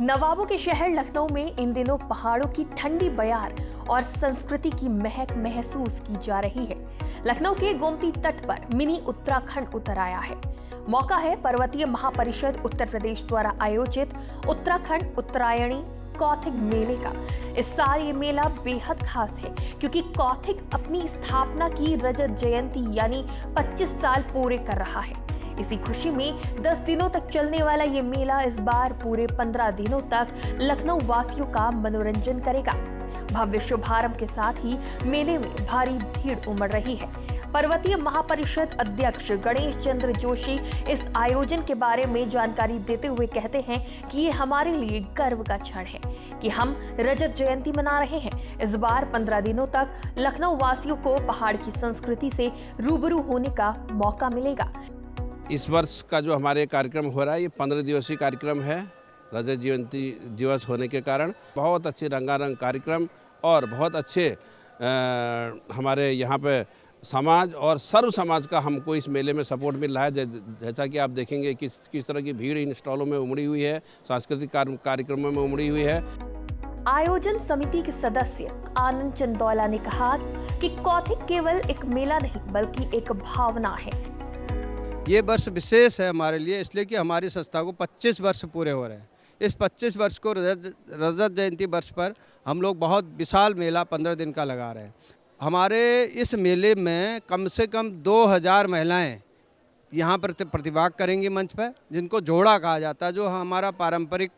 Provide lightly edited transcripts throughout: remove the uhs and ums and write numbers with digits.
नवाबों के शहर लखनऊ में इन दिनों पहाड़ों की ठंडी बयार और संस्कृति की महक महसूस की जा रही है। लखनऊ के गोमती तट पर मिनी उत्तराखंड उतर आया है। मौका है पर्वतीय महापरिषद उत्तर प्रदेश द्वारा आयोजित उत्तराखंड उत्तरायणी कौथिग मेले का। इस साल ये मेला बेहद खास है क्योंकि कौथिग अपनी स्थापना की रजत जयंती यानी 25 साल पूरे कर रहा है। इसी खुशी में 10 दिनों तक चलने वाला ये मेला इस बार पूरे 15 दिनों तक लखनऊ वासियों का मनोरंजन करेगा। भव्य शुभारंभ के साथ ही मेले में भारी भीड़ उमड़ रही है। पर्वतीय महापरिषद अध्यक्ष गणेश चंद्र जोशी इस आयोजन के बारे में जानकारी देते हुए कहते हैं कि ये हमारे लिए गर्व का क्षण है कि हम रजत जयंती मना रहे हैं। इस बार 15 दिनों तक लखनऊ वासियों को पहाड़ की संस्कृति से रूबरू होने का मौका मिलेगा। इस वर्ष का जो हमारे कार्यक्रम हो रहा है ये 15 दिवसीय कार्यक्रम है। रजत जयंती दिवस होने के कारण बहुत अच्छे रंगारंग कार्यक्रम और बहुत अच्छे हमारे यहाँ पे समाज और सर्व समाज का हमको इस मेले में सपोर्ट मिल रहा है। जैसा कि आप देखेंगे किस तरह की भीड़ इन स्टॉलों में उमड़ी हुई है, सांस्कृतिक कार्यक्रमों में उमड़ी हुई है। आयोजन समिति के सदस्य आनंद चंदौला ने कहा कि कौथिग केवल एक मेला नहीं बल्कि एक भावना है। ये वर्ष विशेष है हमारे लिए इसलिए कि हमारी संस्था को 25 वर्ष पूरे हो रहे हैं। इस 25 वर्ष को रजत जयंती वर्ष पर हम लोग बहुत विशाल मेला 15 दिन का लगा रहे हैं। हमारे इस मेले में कम से कम 2000 महिलाएं यहाँ पर प्रतिभाग करेंगी मंच पर, जिनको जोड़ा कहा जाता है, जो हमारा पारंपरिक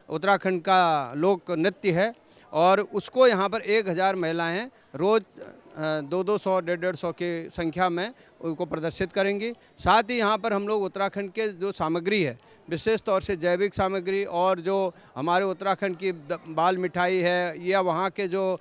उत्तराखंड का लोक नृत्य है। और उसको यहाँ पर 1000 महिलाएं रोज़ 200 150 की संख्या में उनको प्रदर्शित करेंगी। साथ ही यहाँ पर हम लोग उत्तराखंड के जो सामग्री है, विशेष तौर से जैविक सामग्री और जो हमारे उत्तराखंड की बाल मिठाई है या वहाँ के जो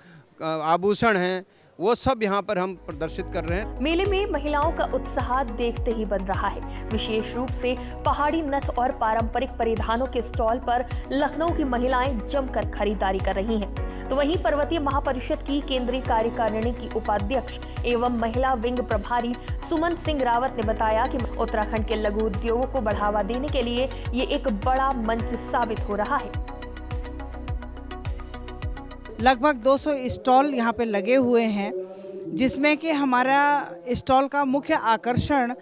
आभूषण हैं, वो सब यहाँ पर हम प्रदर्शित कर रहे हैं। मेले में महिलाओं का उत्साह देखते ही बन रहा है। विशेष रूप से पहाड़ी नथ और पारंपरिक परिधानों के स्टॉल पर लखनऊ की महिलाएं जमकर खरीदारी कर रही हैं। तो वहीं पर्वतीय महापरिषद की केंद्रीय कार्यकारिणी की उपाध्यक्ष एवं महिला विंग प्रभारी सुमन सिंह रावत ने बताया कि उत्तराखंड के लघु उद्योगों को बढ़ावा देने के लिए ये एक बड़ा मंच साबित हो रहा है। लगभग 200 स्टॉल यहाँ पे लगे हुए हैं, जिसमें कि हमारा स्टॉल का मुख्य आकर्षण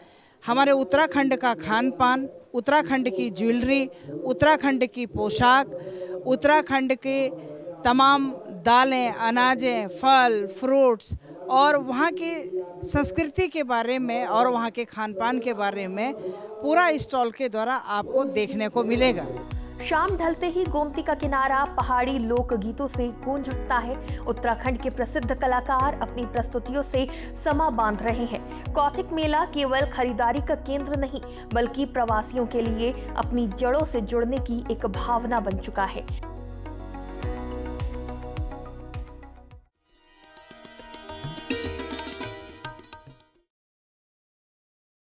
हमारे उत्तराखंड का खान पान, उत्तराखंड की ज्वेलरी, उत्तराखंड की पोशाक, उत्तराखंड के तमाम दालें, अनाजें, फल, फ्रूट्स और वहाँ की संस्कृति के बारे में और वहाँ के खान पान के बारे में पूरा स्टॉल के द्वारा आपको देखने को मिलेगा। शाम ढलते ही गोमती का किनारा पहाड़ी लोक गीतों से गूंज उठता है। उत्तराखंड के प्रसिद्ध कलाकार अपनी प्रस्तुतियों से समा बांध रहे हैं। कौथिग मेला केवल खरीदारी का केंद्र नहीं बल्कि प्रवासियों के लिए अपनी जड़ों से जुड़ने की एक भावना बन चुका है।